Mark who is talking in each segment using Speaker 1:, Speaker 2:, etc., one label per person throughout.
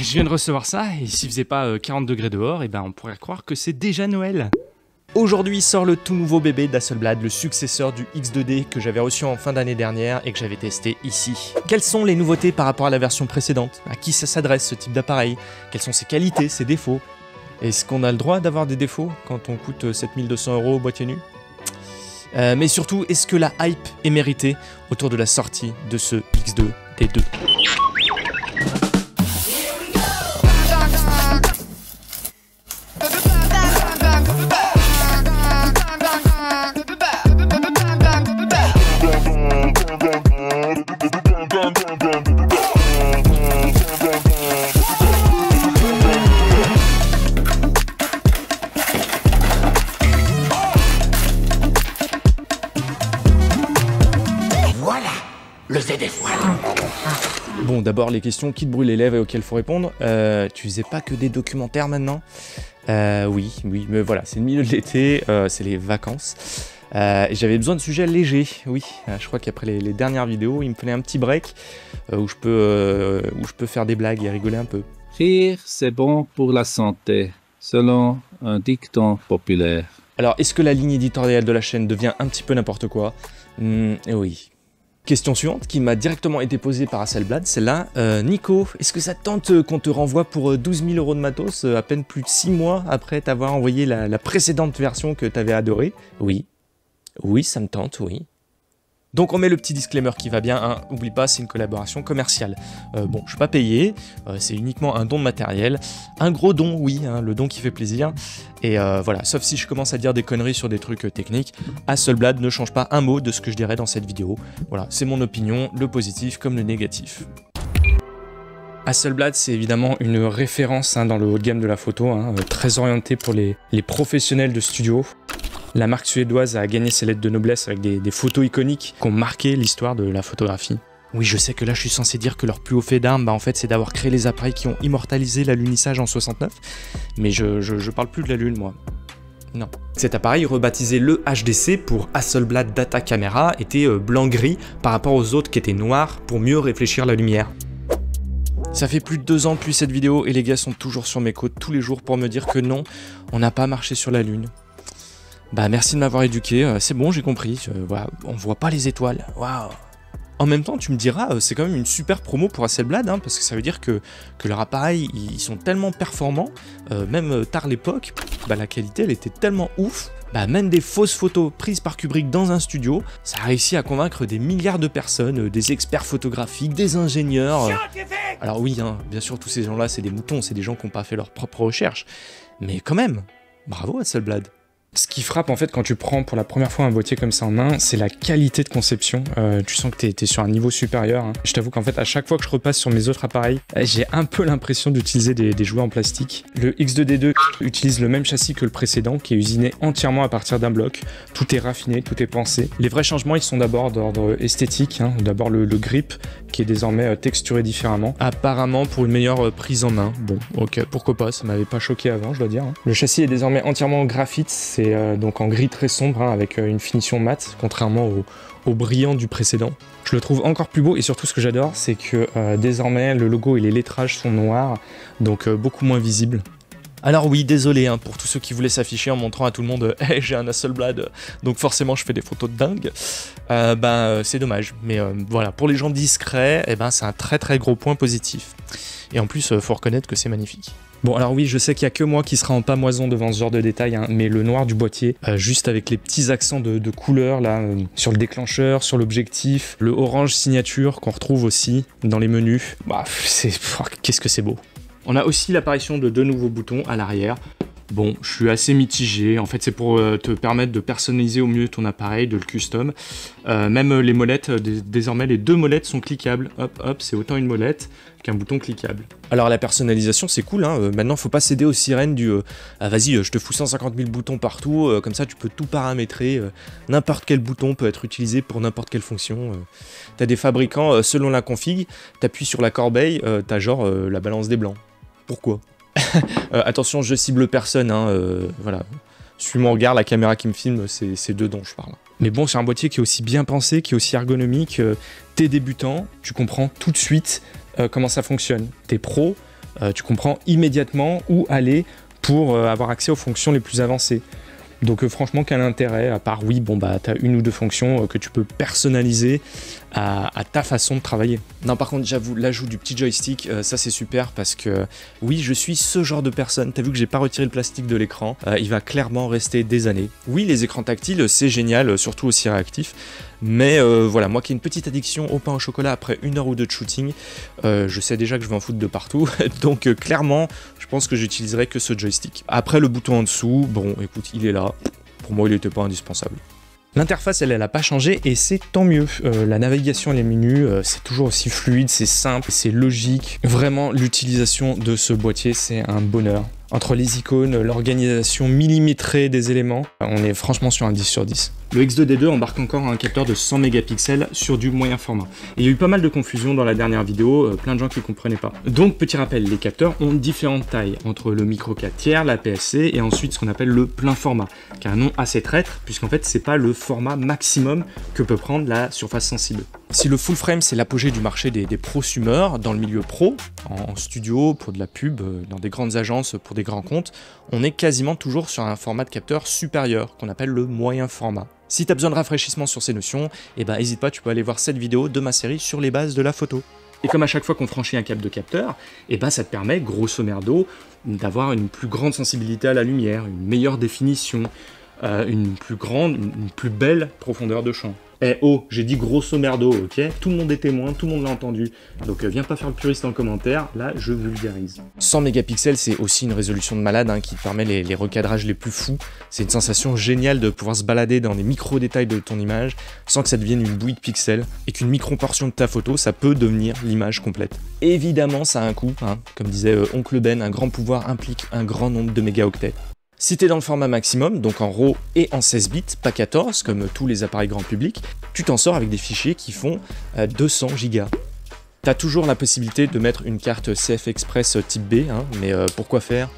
Speaker 1: Je viens de recevoir ça, et s'il faisait pas 40 degrés dehors, et ben on pourrait croire que c'est déjà Noël. Aujourd'hui sort le tout nouveau bébé d'Hasselblad, le successeur du X2D que j'avais reçu en fin d'année dernière et que j'avais testé ici. Quelles sont les nouveautés par rapport à la version précédente? À qui ça s'adresse ce type d'appareil? Quelles sont ses qualités, ses défauts? Est-ce qu'on a le droit d'avoir des défauts quand on coûte 7200 € au boîtier nu? Mais surtout, est-ce que la hype est méritée autour de la sortie de ce X2D2?
Speaker 2: Le ZF1.
Speaker 1: Bon, d'abord les questions qui te brûlent les lèvres et auxquelles il faut répondre. Tu faisais pas que des documentaires maintenant? Oui, mais voilà, c'est le milieu de l'été, c'est les vacances. Et j'avais besoin de sujets légers, oui. Je crois qu'après les dernières vidéos, il me fallait un petit break où je peux faire des blagues et rigoler un peu.
Speaker 3: Rire, c'est bon pour la santé, selon un dicton populaire.
Speaker 1: Alors, est-ce que la ligne éditoriale de la chaîne devient un petit peu n'importe quoi? Oui. Question suivante qui m'a directement été posée par Hasselblad, celle-là. Nico, est-ce que ça te tente qu'on te renvoie pour 12 000 € de matos à peine plus de 6 mois après t'avoir envoyé la précédente version que t'avais adorée? Oui. Oui, ça me tente, oui. Donc on met le petit disclaimer qui va bien, hein. Oublie pas, c'est une collaboration commerciale. Bon, je suis pas payé, c'est uniquement un don de matériel. Un gros don, oui, hein, le don qui fait plaisir. Et voilà, sauf si je commence à dire des conneries sur des trucs techniques, Hasselblad ne change pas un mot de ce que je dirais dans cette vidéo. Voilà, c'est mon opinion, le positif comme le négatif. Hasselblad, c'est évidemment une référence dans le haut de gamme de la photo, très orienté pour les professionnels de studio. La marque suédoise a gagné ses lettres de noblesse avec des photos iconiques qui ont marqué l'histoire de la photographie. Oui, je sais que là je suis censé dire que leur plus haut fait d'armes, en fait c'est d'avoir créé les appareils qui ont immortalisé l'alunissage en 69, mais je parle plus de la lune moi. Non. Cet appareil, rebaptisé le HDC pour Hasselblad Data Camera, était blanc-gris par rapport aux autres qui étaient noirs pour mieux réfléchir la lumière. Ça fait plus de 2 ans depuis cette vidéo et les gars sont toujours sur mes côtes tous les jours pour me dire que non, on n'a pas marché sur la lune. Bah merci de m'avoir éduqué, c'est bon j'ai compris, voilà, on voit pas les étoiles, waouh. En même temps tu me diras, c'est quand même une super promo pour Hasselblad, parce que ça veut dire que leurs appareils ils sont tellement performants, même tard l'époque, la qualité elle était tellement ouf, même des fausses photos prises par Kubrick dans un studio, ça a réussi à convaincre des milliards de personnes, des experts photographiques, des ingénieurs. Alors oui, bien sûr tous ces gens là c'est des moutons, c'est des gens qui n'ont pas fait leur propre recherche, mais quand même, bravo Hasselblad. Ce qui frappe en fait quand tu prends pour la première fois un boîtier comme ça en main, c'est la qualité de conception. Tu sens que t'es sur un niveau supérieur. Je t'avoue qu'en fait à chaque fois que je repasse sur mes autres appareils, j'ai un peu l'impression d'utiliser des jouets en plastique. Le X2D2 utilise le même châssis que le précédent qui est usiné entièrement à partir d'un bloc. Tout est raffiné, tout est pensé. Les vrais changements ils sont d'abord d'ordre esthétique. D'abord le grip qui est désormais texturé différemment. Apparemment pour une meilleure prise en main. Bon ok, pourquoi pas, ça m'avait pas choqué avant je dois dire. Le châssis est désormais entièrement en graphite, c'est donc en gris très sombre avec une finition mate, contrairement au brillant du précédent. Je le trouve encore plus beau et surtout ce que j'adore c'est que désormais le logo et les lettrages sont noirs, donc beaucoup moins visibles. Alors oui, désolé pour tous ceux qui voulaient s'afficher en montrant à tout le monde hey, j'ai un Hasselblad, donc forcément je fais des photos de dingue. C'est dommage, mais voilà, pour les gens discrets, c'est un très gros point positif. Et en plus, faut reconnaître que c'est magnifique. Bon alors oui, je sais qu'il n'y a que moi qui sera en pamoison devant ce genre de détails, mais le noir du boîtier, juste avec les petits accents de couleur là, sur le déclencheur, sur l'objectif, le orange signature qu'on retrouve aussi dans les menus, qu'est-ce que c'est beau. On a aussi l'apparition de 2 nouveaux boutons à l'arrière. Bon, je suis assez mitigé, en fait c'est pour te permettre de personnaliser au mieux ton appareil, de le custom. Même les molettes, désormais les 2 molettes sont cliquables, hop, c'est autant une molette qu'un bouton cliquable. Alors la personnalisation c'est cool, maintenant faut pas céder aux sirènes du vas-y je te fous 150 000 boutons partout, comme ça tu peux tout paramétrer, n'importe quel bouton peut être utilisé pour n'importe quelle fonction. T'as des fabricants, selon la config, t'appuies sur la corbeille, t'as genre la balance des blancs. Pourquoi? Attention, je cible personne, voilà. Suis mon regard, la caméra qui me filme, c'est d'eux dont je parle. Mais bon, c'est un boîtier qui est aussi bien pensé, qui est aussi ergonomique. T'es débutant, tu comprends tout de suite comment ça fonctionne. T'es pro, tu comprends immédiatement où aller pour avoir accès aux fonctions les plus avancées. Donc franchement, quel intérêt, à part oui, bon bah t'as une ou deux fonctions que tu peux personnaliser à ta façon de travailler. Non, par contre, j'avoue, l'ajout du petit joystick, ça c'est super parce que oui, je suis ce genre de personne. T'as vu que j'ai pas retiré le plastique de l'écran, il va clairement rester des années. Oui, les écrans tactiles, c'est génial, surtout aussi réactif. Mais voilà, moi qui ai une petite addiction au pain au chocolat après 1 heure ou 2 de shooting, je sais déjà que je vais en foutre de partout. Donc clairement, je pense que j'utiliserai que ce joystick. Après, le bouton en dessous, bon, écoute, il est là. Pour moi, il n'était pas indispensable. L'interface, elle n'a pas changé et c'est tant mieux. La navigation et les menus, c'est toujours aussi fluide, c'est simple, c'est logique. Vraiment, l'utilisation de ce boîtier, c'est un bonheur. Entre les icônes, l'organisation millimétrée des éléments, on est franchement sur un 10 sur 10. Le X2D2 embarque encore un capteur de 100 mégapixels sur du moyen format. Et il y a eu pas mal de confusion dans la dernière vidéo, plein de gens qui ne comprenaient pas. Donc, petit rappel, les capteurs ont différentes tailles, entre le micro 4 tiers, la PSC, et ensuite ce qu'on appelle le plein format, qui a un nom assez traître, puisqu'en fait, c'est pas le format maximum que peut prendre la surface sensible. Si le full frame, c'est l'apogée du marché des prosumers, dans le milieu pro, en studio, pour de la pub, dans des grandes agences, pour des grands comptes, on est quasiment toujours sur un format de capteur supérieur, qu'on appelle le moyen format. Si tu as besoin de rafraîchissement sur ces notions, eh ben n'hésite pas, tu peux aller voir cette vidéo de ma série sur les bases de la photo. Et comme à chaque fois qu'on franchit un cap de capteur, eh ben ça te permet, grosso merdo, d'avoir une plus grande sensibilité à la lumière, une meilleure définition, une plus belle profondeur de champ. Eh oh, j'ai dit grosso merdo, ok? Tout le monde est témoin, tout le monde l'a entendu. Donc viens pas faire le puriste en commentaire, là je vulgarise. 100 mégapixels, c'est aussi une résolution de malade qui te permet les recadrages les plus fous. C'est une sensation géniale de pouvoir se balader dans les micro-détails de ton image sans que ça devienne une bouillie de pixels et qu'une micro-portion de ta photo, ça peut devenir l'image complète. Évidemment, ça a un coût, comme disait Oncle Ben, un grand pouvoir implique un grand nombre de mégaoctets. Si tu es dans le format maximum, donc en RAW et en 16 bits, pas 14 comme tous les appareils grand public, tu t'en sors avec des fichiers qui font 200 Go. Tu as toujours la possibilité de mettre une carte CF Express type B, mais pourquoi faire?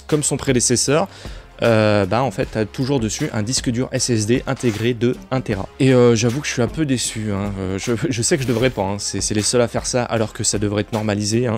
Speaker 1: Comme son prédécesseur, en fait, tu as toujours dessus un disque dur SSD intégré de 1 Tera. Et j'avoue que je suis un peu déçu, je sais que je devrais pas, c'est les seuls à faire ça alors que ça devrait être normalisé.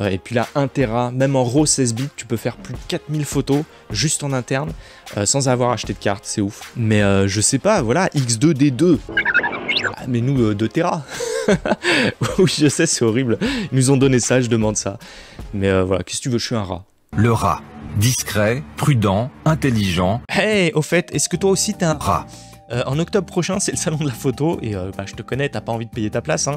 Speaker 1: Et puis là, 1 Tera, même en RAW 16 bits, tu peux faire plus de 4000 photos juste en interne sans avoir acheté de carte, c'est ouf. Mais je sais pas, voilà, X2D2. Ah, mais nous, 2 Tera. Oui, je sais, c'est horrible. Ils nous ont donné ça, je demande ça. Mais voilà, qu'est-ce que tu veux, je suis un rat.
Speaker 2: Le rat. Discret, prudent, intelligent.
Speaker 1: Hey, au fait, est-ce que toi aussi t'es un
Speaker 2: rat?
Speaker 1: En octobre prochain, c'est le salon de la photo, et je te connais, t'as pas envie de payer ta place,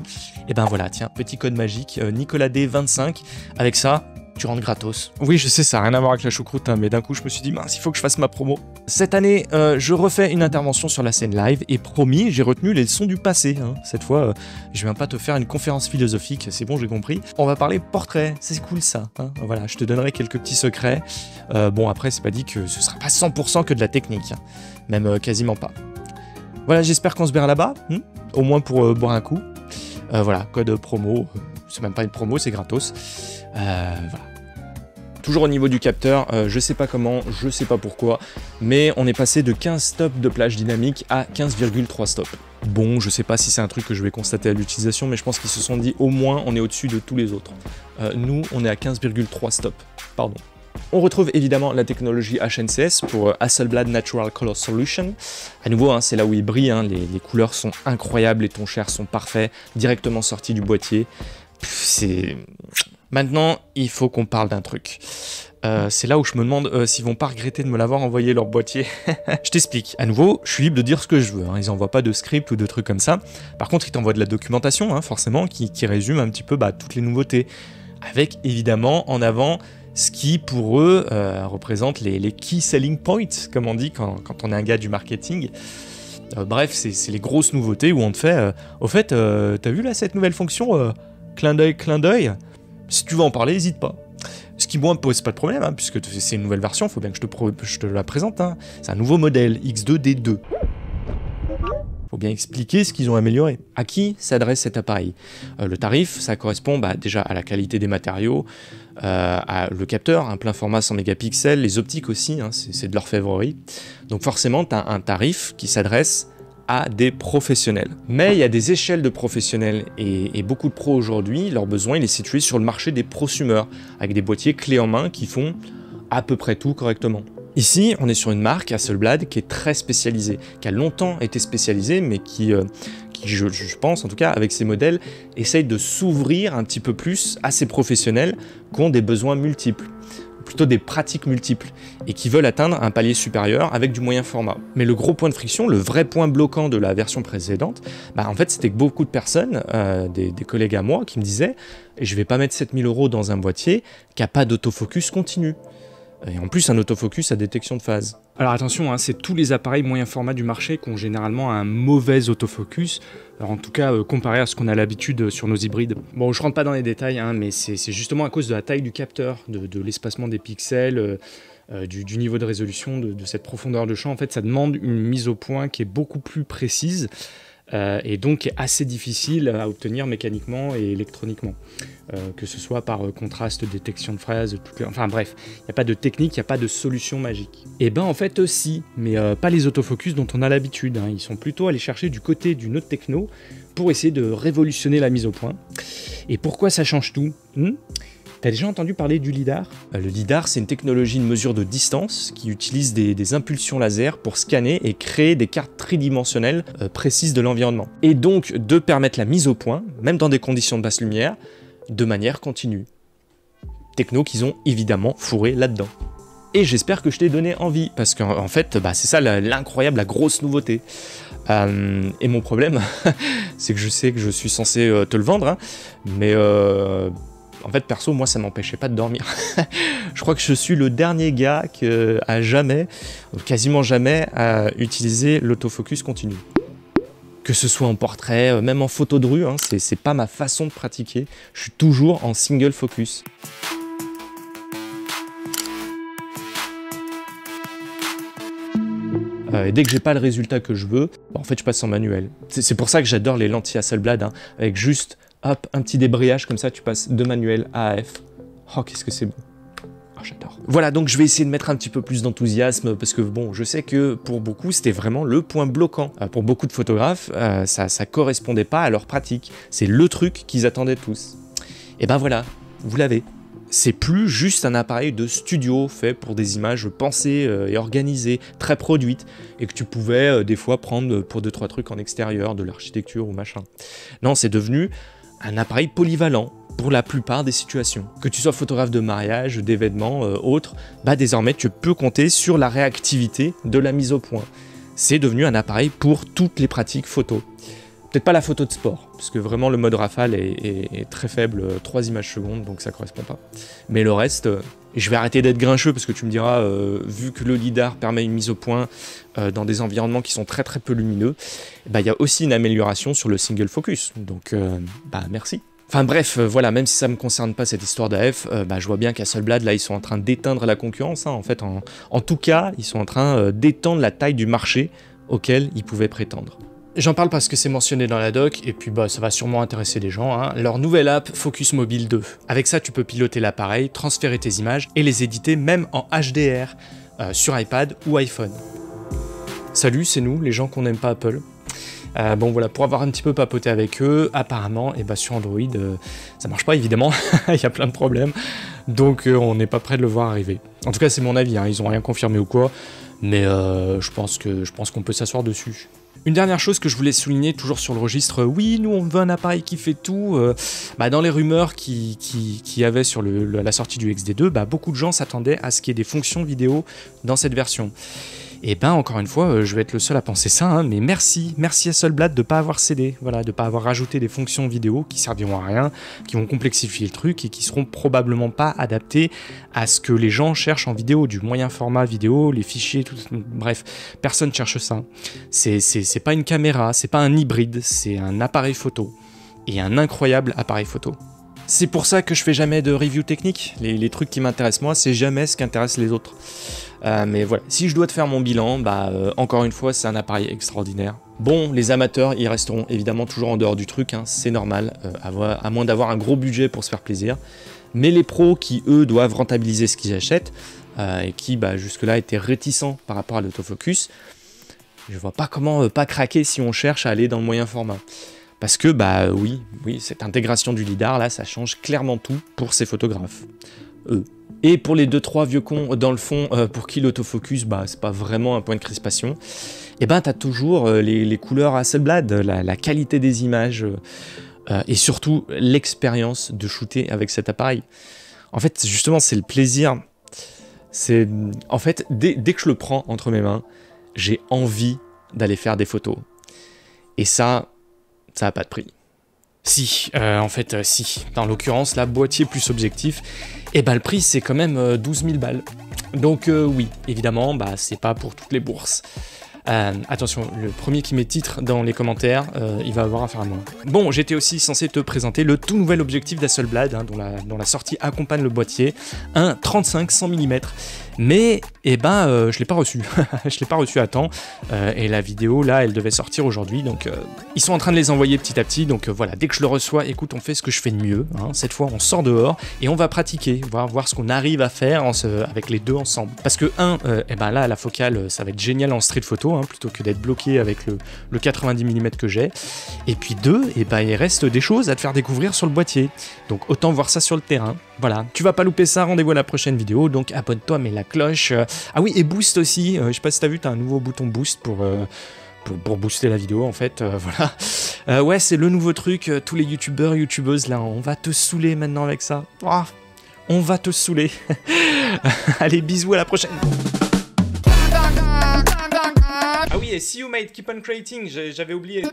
Speaker 1: Et ben voilà, tiens, petit code magique, Nicolas D25, avec ça, tu rentres gratos. Oui, je sais, ça n'a rien à voir avec la choucroute, mais d'un coup, je me suis dit, mince, il faut que je fasse ma promo. Cette année, je refais une intervention sur la scène live, et promis, j'ai retenu les leçons du passé. Cette fois, je viens pas te faire une conférence philosophique, c'est bon, j'ai compris. On va parler portrait, c'est cool ça. Voilà, je te donnerai quelques petits secrets. Bon, après, c'est pas dit que ce sera pas 100% que de la technique, même quasiment pas. Voilà, j'espère qu'on se verra là-bas, au moins pour boire un coup. Voilà, code promo, c'est même pas une promo, c'est gratos. Voilà. Toujours au niveau du capteur, je sais pas comment, je sais pas pourquoi, mais on est passé de 15 stops de plage dynamique à 15,3 stops. Bon, je sais pas si c'est un truc que je vais constater à l'utilisation, mais je pense qu'ils se sont dit au moins on est au-dessus de tous les autres. Nous, on est à 15,3 stops, pardon. On retrouve évidemment la technologie HNCS pour Hasselblad Natural Color Solution. À nouveau, c'est là où il brille, les couleurs sont incroyables, les tons chers sont parfaits, directement sortis du boîtier. C'est... Maintenant, il faut qu'on parle d'un truc. C'est là où je me demande s'ils vont pas regretter de me l'avoir envoyé leur boîtier. Je t'explique. À nouveau, je suis libre de dire ce que je veux. Ils envoient pas de script ou de trucs comme ça. Par contre, ils t'envoient de la documentation, forcément, qui résume un petit peu toutes les nouveautés. Avec, évidemment, en avant ce qui, pour eux, représente les key selling points, comme on dit quand on est un gars du marketing. Bref, c'est les grosses nouveautés où on te fait... au fait, t'as vu là cette nouvelle fonction clin d'œil. Si tu veux en parler, n'hésite pas. Ce qui, moi, me pose pas de problème, puisque c'est une nouvelle version, il faut bien que je te la présente. C'est un nouveau modèle, X2D2. Faut bien expliquer ce qu'ils ont amélioré. À qui s'adresse cet appareil? Le tarif, ça correspond déjà à la qualité des matériaux, à le capteur, un plein format 100 mégapixels, les optiques aussi, c'est de leur favori. Donc forcément, tu as un tarif qui s'adresse à des professionnels. Mais il y a des échelles de professionnels et beaucoup de pros aujourd'hui, leur besoin il est situé sur le marché des prosumeurs, avec des boîtiers clés en main qui font à peu près tout correctement. Ici, on est sur une marque, Hasselblad, qui est très spécialisée, qui a longtemps été spécialisée, mais qui je pense, en tout cas, avec ses modèles, essaye de s'ouvrir un petit peu plus à ces professionnels qui ont des besoins multiples, plutôt des pratiques multiples, et qui veulent atteindre un palier supérieur avec du moyen format. Mais le gros point de friction, le vrai point bloquant de la version précédente, en fait, c'était que beaucoup de personnes, des collègues à moi, qui me disaient « je vais pas mettre 7000 € dans un boîtier qui n'a pas d'autofocus continu ». Et en plus, un autofocus à détection de phase. Alors attention, hein, c'est tous les appareils moyen format du marché qui ont généralement un mauvais autofocus. Alors en tout cas, comparé à ce qu'on a l'habitude sur nos hybrides. Bon, je rentre pas dans les détails, hein, mais c'est justement à cause de la taille du capteur, de l'espacement des pixels, du niveau de résolution, de cette profondeur de champ. En fait, ça demande une mise au point qui est beaucoup plus précise. Et donc assez difficile à obtenir mécaniquement et électroniquement, que ce soit par contraste, détection de phase, enfin bref, il n'y a pas de technique, il n'y a pas de solution magique. Et ben en fait si, mais pas les autofocus dont on a l'habitude, hein. Ils sont plutôt allés chercher du côté d'une autre techno pour essayer de révolutionner la mise au point. Et pourquoi ça change tout? T'as déjà entendu parler du LiDAR? Le LiDAR, c'est une technologie de mesure de distance qui utilise des impulsions laser pour scanner et créer des cartes tridimensionnelles précises de l'environnement. Et donc de permettre la mise au point, même dans des conditions de basse lumière, de manière continue. Techno qu'ils ont évidemment fourré là-dedans. Et j'espère que je t'ai donné envie, parce qu'en fait, c'est ça l'incroyable, la grosse nouveauté. Et mon problème, c'est que je sais que je suis censé te le vendre, hein, mais... En fait, perso, moi, ça m'empêchait pas de dormir. Je crois que je suis le dernier gars qui a jamais, quasiment jamais, à utiliser l'autofocus continu. Que ce soit en portrait, même en photo de rue, hein, c'est pas ma façon de pratiquer. Je suis toujours en single focus. Et dès que j'ai pas le résultat que je veux, en fait, je passe en manuel. C'est pour ça que j'adore les lentilles Hasselblad, hein, avec juste... Hop, un petit débrayage comme ça, tu passes de manuel à AF. Oh, qu'est-ce que c'est bon. Oh, j'adore. Voilà, donc je vais essayer de mettre un petit peu plus d'enthousiasme parce que bon, je sais que pour beaucoup, c'était vraiment le point bloquant. Pour beaucoup de photographes, ça correspondait pas à leur pratique. C'est le truc qu'ils attendaient tous. Et ben voilà, vous l'avez. C'est plus juste un appareil de studio fait pour des images pensées et organisées, très produites, et que tu pouvais des fois prendre pour 2-3 trucs en extérieur, de l'architecture ou machin. Non, c'est devenu un appareil polyvalent pour la plupart des situations. Que tu sois photographe de mariage, d'événements, autres, désormais tu peux compter sur la réactivité de la mise au point. C'est devenu un appareil pour toutes les pratiques photo. Peut-être pas la photo de sport, parce que vraiment le mode rafale est très faible, 3 images secondes, donc ça correspond pas. Mais le reste, je vais arrêter d'être grincheux, parce que tu me diras, vu que le LiDAR permet une mise au point dans des environnements qui sont très très peu lumineux, il y a aussi une amélioration sur le single focus, donc merci. Enfin bref, voilà, même si ça me concerne pas cette histoire d'AF, je vois bien qu'Hasselblad, là, ils sont en train d'éteindre la concurrence, hein, en fait, en tout cas, ils sont en train d'étendre la taille du marché auquel ils pouvaient prétendre. J'en parle parce que c'est mentionné dans la doc, et puis ça va sûrement intéresser des gens, hein. Leur nouvelle app Focus Mobile 2. Avec ça, tu peux piloter l'appareil, transférer tes images et les éditer même en HDR sur iPad ou iPhone. Salut, c'est nous, les gens qu'on n'aime pas Apple. Bon voilà, pour avoir un petit peu papoté avec eux, apparemment, sur Android, ça marche pas évidemment, il y a plein de problèmes, donc on n'est pas prêt de le voir arriver. En tout cas, c'est mon avis, hein, ils ont rien confirmé ou quoi, mais je pense qu'on peut s'asseoir dessus. Une dernière chose que je voulais souligner, toujours sur le registre, oui, nous on veut un appareil qui fait tout, dans les rumeurs qu'il y avait sur la sortie du XD2, beaucoup de gens s'attendaient à ce qu'il y ait des fonctions vidéo dans cette version. Et encore une fois, je vais être le seul à penser ça, hein, mais merci Hasselblad de ne pas avoir cédé, voilà, de ne pas avoir rajouté des fonctions vidéo qui serviront à rien, qui vont complexifier le truc et qui seront probablement pas adaptées à ce que les gens cherchent en vidéo, du moyen format vidéo, les fichiers, tout, bref, personne cherche ça. C'est pas une caméra, c'est pas un hybride, c'est un appareil photo, et un incroyable appareil photo. C'est pour ça que je fais jamais de review technique, les trucs qui m'intéressent moi, c'est jamais ce qui intéresse les autres. Mais voilà, si je dois te faire mon bilan, encore une fois, c'est un appareil extraordinaire. Bon, les amateurs, ils resteront évidemment toujours en dehors du truc, hein, c'est normal, à moins d'avoir un gros budget pour se faire plaisir. Mais les pros qui, eux, doivent rentabiliser ce qu'ils achètent, et qui, jusque-là, étaient réticents par rapport à l'autofocus, Je vois pas comment pas craquer si on cherche à aller dans le moyen format. Parce que, bah oui, cette intégration du lidar, là, ça change clairement tout pour ces photographes. Et pour les 2-3 vieux cons dans le fond, pour qui l'autofocus, bah c'est pas vraiment un point de crispation, et ben t'as toujours les couleurs Hasselblad, la qualité des images, et surtout l'expérience de shooter avec cet appareil. En fait, justement, c'est le plaisir. C'est, en fait, dès que je le prends entre mes mains, j'ai envie d'aller faire des photos. Et ça a pas de prix. Si, en fait, si. Dans l'occurrence, là, boîtier plus objectif, et ben le prix, c'est quand même 12 000 balles. Donc oui, évidemment, bah c'est pas pour toutes les bourses. Attention, le premier qui met titre dans les commentaires, il va avoir affaire à moi. Bon, j'étais aussi censé te présenter le tout nouvel objectif d'Hasselblad, hein, dont la sortie accompagne le boîtier, un 35-100 mm. Mais, eh ben, je l'ai pas reçu. Je l'ai pas reçu à temps. Et la vidéo, là, elle devait sortir aujourd'hui. Donc, ils sont en train de les envoyer petit à petit. Donc, voilà, dès que je le reçois, écoute, on fait ce que je fais de mieux. Hein. Cette fois, on sort dehors et on va pratiquer, voir ce qu'on arrive à faire avec les deux ensemble. Parce que, eh ben là, la focale, ça va être génial en street photo, hein, plutôt que d'être bloqué avec le 90 mm que j'ai. Et puis, eh ben, il reste des choses à te faire découvrir sur le boîtier. Donc, autant voir ça sur le terrain. Voilà, tu vas pas louper ça, rendez-vous à la prochaine vidéo, donc abonne-toi, mets la cloche. Ah oui, et boost aussi, je sais pas si t'as vu, t'as un nouveau bouton boost pour booster la vidéo en fait, voilà. Ouais, c'est le nouveau truc, tous les youtubeurs, youtubeuses là, on va te saouler maintenant avec ça. Oh, on va te saouler. Allez, bisous, à la prochaine. Ah oui, et see you mate, keep on creating, j'avais oublié.